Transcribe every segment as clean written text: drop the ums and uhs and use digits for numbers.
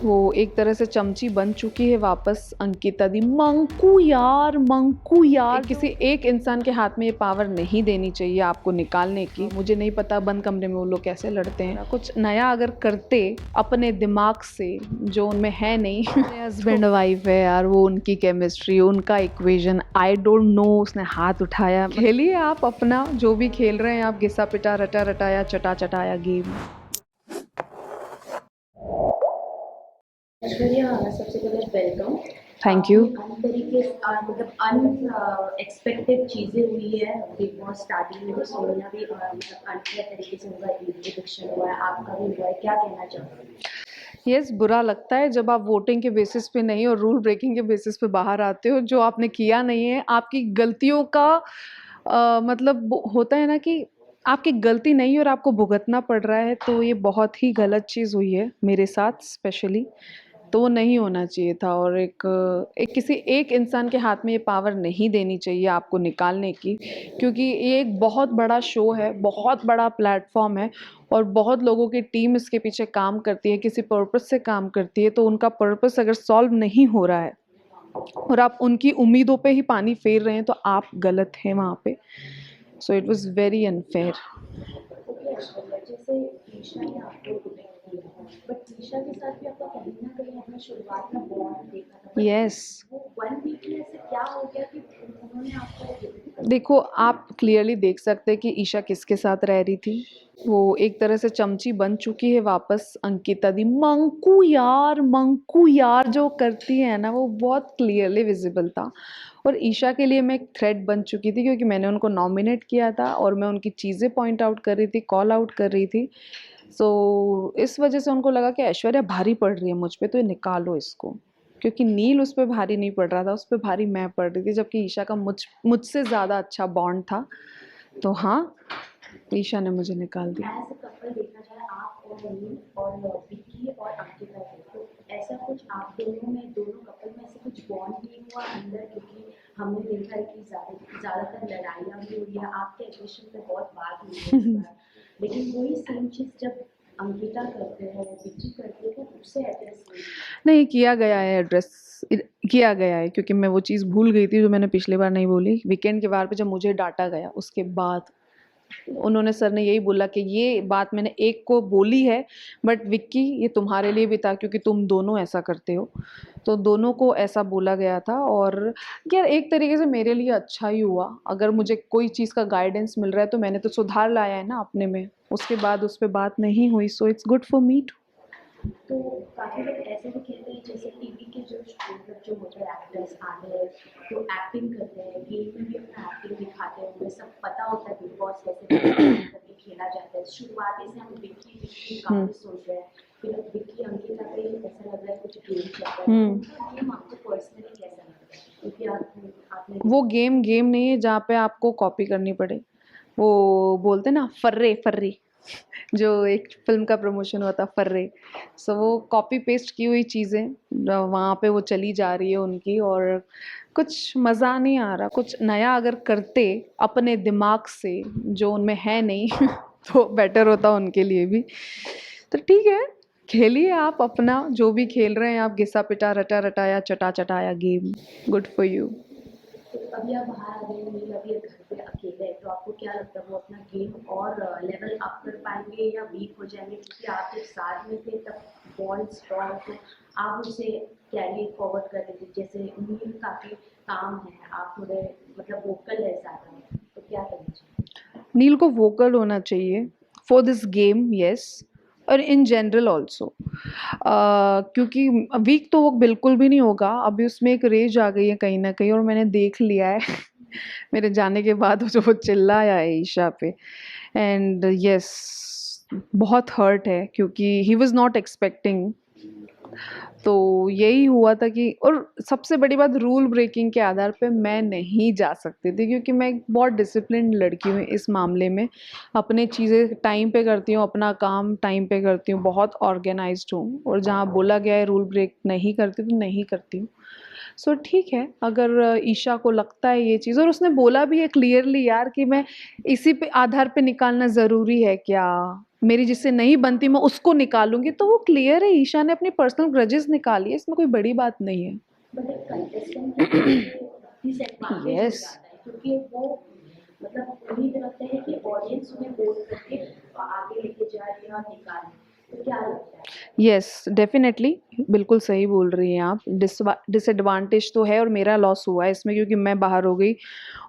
वो एक तरह से चमची बन चुकी है वापस अंकिता दी। मंकू यार किसी एक इंसान के हाथ में ये पावर नहीं देनी चाहिए आपको निकालने की। मुझे नहीं पता बंद कमरे में वो लोग कैसे लड़ते हैं। कुछ नया अगर करते अपने दिमाग से जो उनमें है नहीं हस्बैंड वाइफ है यार, वो उनकी केमिस्ट्री, उनका इक्वेशन, आई डोंट नो। उसने हाथ उठाया। खेलिए आप अपना जो भी खेल रहे हैं आप, घिसा पिटा रटा रटाया चटा चटाया गेम। ऐश्वर्या, सबसे पहले वेलकम। Thank you. मतलब अनएक्सपेक्टेड चीजें हुई है बिग बॉस स्टार्टिंग में, तो सोनिया भी मतलब अनफेयर तरीके से उनका इविक्शन हुआ है, आपका भी हुआ है, क्या कहना चाहोगे? यस, बुरा लगता है जब आप वोटिंग के बेसिस पे नहीं और रूल ब्रेकिंग के बेसिस पे बाहर आते हो। जो आपने किया नहीं है, आपकी गलतियों का मतलब होता है ना कि आपकी गलती नहीं और आपको भुगतना पड़ रहा है, तो ये बहुत ही गलत चीज़ हुई है मेरे साथ स्पेशली। तो वो नहीं होना चाहिए था। और एक किसी एक इंसान के हाथ में ये पावर नहीं देनी चाहिए आपको निकालने की, क्योंकि ये एक बहुत बड़ा शो है, बहुत बड़ा प्लेटफॉर्म है और बहुत लोगों की टीम इसके पीछे काम करती है, किसी पर्पस से काम करती है। तो उनका पर्पस अगर सॉल्व नहीं हो रहा है और आप उनकी उम्मीदों पे ही पानी फेर रहे हैं, तो आप गलत हैं वहाँ पे। So it was very unfair. Okay Aishwarya, जैसे ईशा ने आपको प्रोटेक्ट किया, बट ईशा के साथ भी आपका कहीं ना कहीं अपना शुरुआत में बॉन्ड देखा था, बट यस। वो 1 वीक में ऐसे क्या हो गया कि उन्होंने आपको? देखो, आप क्लियरली देख सकते हैं कि ईशा किसके साथ रह रही थी। वो एक तरह से चमची बन चुकी है वापस अंकिता दी। मंकू यार जो करती है ना, वो बहुत क्लियरली विजिबल था। और ईशा के लिए मैं एक थ्रेट बन चुकी थी, क्योंकि मैंने उनको नॉमिनेट किया था और मैं उनकी चीज़ें पॉइंट आउट कर रही थी, कॉल आउट कर रही थी। सो इस वजह से उनको लगा कि ऐश्वर्या भारी पड़ रही है मुझ पे, तो ये निकालो इसको। क्योंकि नील उस पर भारी नहीं पड़ रहा था, उस पर भारी मैं पड़ रही थी, जबकि ईशा का मुझसे ज़्यादा अच्छा बॉन्ड था। तो हाँ, ईशा ने मुझे निकाल दिया। एज अ कपल देखा जाए, आप और नील और विक्की और अंकिता थे, तो ऐसा कुछ आप दोनों कपल में ऐसा कुछ बॉन्ड नहीं हुआ अंदर? क्योंकि हमने देखा है कि ज़्यादातर लड़ाइयाँ भी हुई है, आपके एग्रेशन पे बहुत बात हुई है इस बार, लेकिन वही सेम चीज़ जब अंकिता करते हैं, विक्की करते हैं, तो उससे एड्रेस नहीं किया गया है, एड्रेस किया गया है, क्योंकि मैं वो चीज़ भूल गई थी जो मैंने पिछली बार नहीं बोली। वीकेंड के बार पे जब मुझे डांटा गया, उसके बाद उन्होंने, सर ने यही बोला कि ये बात मैंने एक को बोली है, बट विक्की ये तुम्हारे लिए भी था, क्योंकि तुम दोनों ऐसा करते हो। तो दोनों को ऐसा बोला गया था। और यार एक तरीके से मेरे लिए अच्छा ही हुआ। अगर मुझे कोई चीज़ का गाइडेंस मिल रहा है तो मैंने तो सुधार लाया है ना अपने में। उसके बाद उस पर बात नहीं हुई, so it's good for me too. तो काफ़ी लोग ऐसे भी कहते हैं, जैसे टीवी के जो मतलब जो होते हैं एक्टर्स आते हैं, तो एक्टिंग करते हैं, गेम में भी अपना एक्टिंग दिखाते हैं, उन्हें सब पता होता है बिग बॉस कैसे करके खेला जाता है। शुरुआती से हम विक्की काफ़ी सोच रहे हैं, फिर विक्की अंकिता पे ऐसा लग रहा है कुछ गेम चल रहा है, उनका गेम आपको पर्सनली कैसा लगता है? क्योंकि आपने वो गेम गेम नहीं है जहाँ पे आपको कॉपी करनी पड़े। वो बोलते ना फर्रे फर्री, जो एक फिल्म का प्रमोशन हुआ था, फर्रे। सो वो कॉपी पेस्ट की हुई चीज़ें वहाँ पे वो चली जा रही है उनकी, और कुछ मज़ा नहीं आ रहा। कुछ नया अगर करते अपने दिमाग से जो उनमें है नहीं तो बेटर होता उनके लिए भी। तो ठीक है, खेलिए आप अपना जो भी खेल रहे हैं आप, घिसा पिटा रटा रटाया चटा चटाया गेम। Good for you. तो अभी आप बाहर आ गए, नील अभी घर पे अकेले हैं, तो आपको क्या लगता है वो अपना गेम और लेवल अप कर पाएंगे या वीक हो जाएंगे? क्योंकि आप जब साथ में थे तब बॉन्ड स्ट्रॉन्ग, तो आप उसे कैरी फॉरवर्ड कर रहे थे। जैसे नील काफ़ी काम है, आप थोड़े मतलब वोकल है ज़्यादा, तो क्या करना चाहिए? नील को वोकल होना चाहिए फॉर दिस गेम, यस, और इन जनरल ऑल्सो। क्योंकि वीक तो वो बिल्कुल भी नहीं होगा। अभी उसमें एक रेज आ गई है कहीं ना कहीं, और मैंने देख लिया है मेरे जाने के बाद जो वो चिल्लाया है ईशा पे। एंड यस, बहुत हर्ट है, क्योंकि ही वॉज नॉट एक्सपेक्टिंग। तो यही हुआ था कि, और सबसे बड़ी बात, रूल ब्रेकिंग के आधार पे मैं नहीं जा सकती थी, क्योंकि मैं एक बहुत डिसिप्लिन लड़की हूँ इस मामले में। अपने चीज़ें टाइम पे करती हूँ, अपना काम टाइम पे करती हूँ, बहुत ऑर्गेनाइज्ड हूँ, और जहाँ बोला गया है रूल ब्रेक नहीं करती तो नहीं करती हूँ। सो ठीक है, अगर ईशा को लगता है ये चीज़, और उसने बोला भी है क्लियरली यार कि मैं इसी पे आधार पे निकालना ज़रूरी है क्या, मेरी जिससे नहीं बनती मैं उसको निकालूंगी, तो वो क्लियर है, ईशा ने अपनी पर्सनल ग्रजेस निकाली है, इसमें कोई बड़ी बात नहीं है। बट एक कंटेस्टेंट के लिए डिसएडवांटेज हो यस, जाता है क्योंकि वो मतलब उम्मीद रखते हैं कि ऑडियंस उन्हें वोट करके आगे लेके जाए या निकाले, तो क्या लगता है? यस, डेफिनेटली, बिल्कुल सही बोल रही हैं आप। डिसएडवांटेज तो है और मेरा लॉस हुआ है इसमें, क्योंकि मैं बाहर हो गई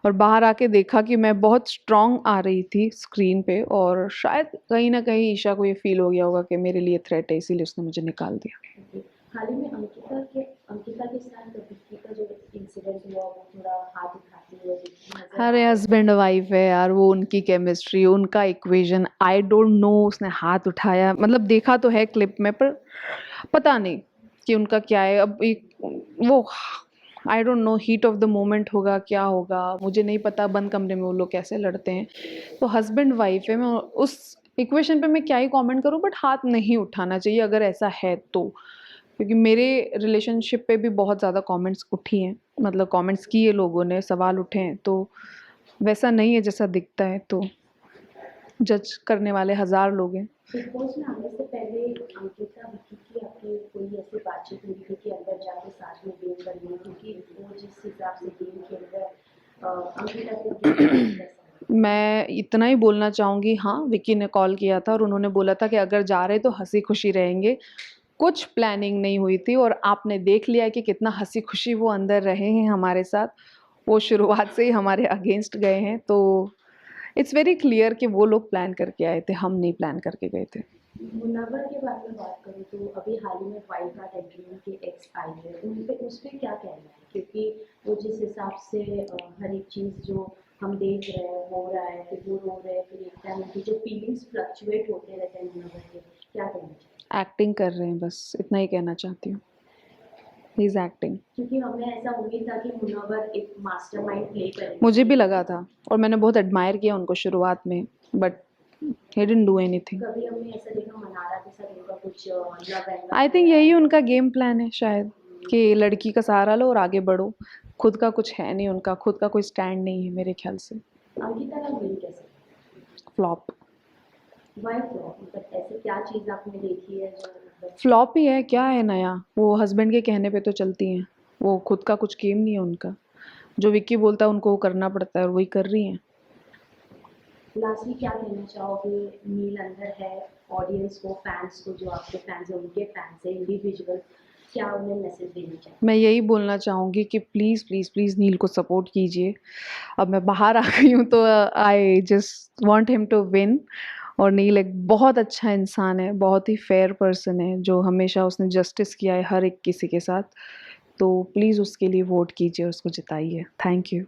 और बाहर आके देखा कि मैं बहुत स्ट्रॉन्ग आ रही थी स्क्रीन पे, और शायद कहीं ना कहीं ईशा को ये फील हो गया होगा कि मेरे लिए थ्रेट है, इसीलिए उसने मुझे निकाल दिया। हाल ही में अंकिता के साथ विक्की का जो इंसिडेंट हुआ वो थोड़ा हाथ उठाते हुए नजर आ अरे रहे हस्बैंड वाइफ है यार, वो उनकी केमिस्ट्री, उनका इक्वेशन, आई डोंट नो उसने हाथ उठाया, मतलब देखा तो है क्लिप में, पर पता नहीं कि उनका क्या है अब। एक वो, I don't know, heat of the moment होगा, क्या होगा मुझे नहीं पता, बंद कमरे में वो लोग कैसे लड़ते हैं। तो हस्बैंड वाइफ है, मैं उस इक्वेशन पे मैं क्या ही कमेंट करूं, बट हाथ नहीं उठाना चाहिए अगर ऐसा है तो, क्योंकि मेरे रिलेशनशिप पे भी बहुत ज़्यादा कमेंट्स उठी हैं, मतलब कमेंट्स किए लोगों ने, सवाल उठे हैं, तो वैसा नहीं है जैसा दिखता है, तो जज करने वाले हज़ार लोग हैं। बिग बॉस में आने से पहले अंकिता विक्की की आपकी कोई ऐसी बातचीत हुई थी कि अंदर जाके साथ में गेम करनी है, क्योंकि वो जिस हिसाब से गेम खेल रहा है अंकिता को गेम कैसा है? मैं इतना ही बोलना चाहूँगी, हाँ विक्की ने कॉल किया था और उन्होंने बोला था कि अगर जा रहे तो हंसी खुशी रहेंगे, कुछ प्लानिंग नहीं हुई थी, और आपने देख लिया कि कितना हंसी खुशी वो अंदर रहे हैं हमारे साथ। वो शुरुआत से ही हमारे अगेंस्ट गए हैं, तो इट्स वेरी क्लियर कि वो लोग प्लान करके आए थे, हम नहीं प्लान करके गए थे। मुनव्वर के बारे में बात करूँ तो अभी हाल ही में वाइल्ड कार्ड एंट्री उनके एक्स आई है, उस पे क्या कहना है? क्योंकि वो जिस हिसाब से हर एक चीज़ जो हम देख रहे हैं हो रहा है, फिर वो रो रहे हैं, फिर एक टाइम उनकी जो फीलिंग्स फ्लक्चुएट होते रहते हैं मुनव्वर के, क्या कहना चाहिए? एक्टिंग कर रहे हैं, बस इतना ही कहना चाहती हूँ, ही इज एक्टिंग। क्योंकि हमें ऐसा उम्मीद था कि मुनव्वर एक मास्टरमाइंड प्ले करेंगे। मुझे भी लगा था और मैंने बहुत एडमायर किया उनको शुरुआत में, but he didn't do anything. कभी हमने ऐसा देखा मनारा के साथ उनका कुछ लव एंगल आई थिंक यही उनका गेम प्लान है शायद, कि लड़की का सहारा लो और आगे बढ़ो, खुद का कुछ है नहीं, उनका खुद का कोई स्टैंड नहीं है मेरे ख्याल से। अंकिता का विन कैसे? फ्लॉप। Why flop? मतलब ऐसे क्या चीज़ आपने देखी है जो मतलब फ्लॉप ही है, क्या है नया, वो हस्बैंड के कहने पे तो चलती हैं, वो खुद का कुछ गेम नहीं है उनका, जो विक्की बोलता है उनको वो करना पड़ता है और वही कर रही हैं। लास्टली क्या कहना चाहोगे? नील अंदर है, ऑडियंस को, फैंस को, जो आपके फैंस हैं उनके फैंस हैं इंडिविजुअल, क्या उन्हें मैसेज देना चाहेंगे? मैं यही बोलना चाहूँगी कि प्लीज़ प्लीज़ प्लीज़ नील को सपोर्ट कीजिए। अब मैं बाहर आ गई हूँ तो I just want him to win, और नील एक बहुत अच्छा इंसान है, बहुत ही फेयर पर्सन है, जो हमेशा उसने जस्टिस किया है हर एक किसी के साथ, तो प्लीज़ उसके लिए वोट कीजिए, उसको जिताइए। Thank you.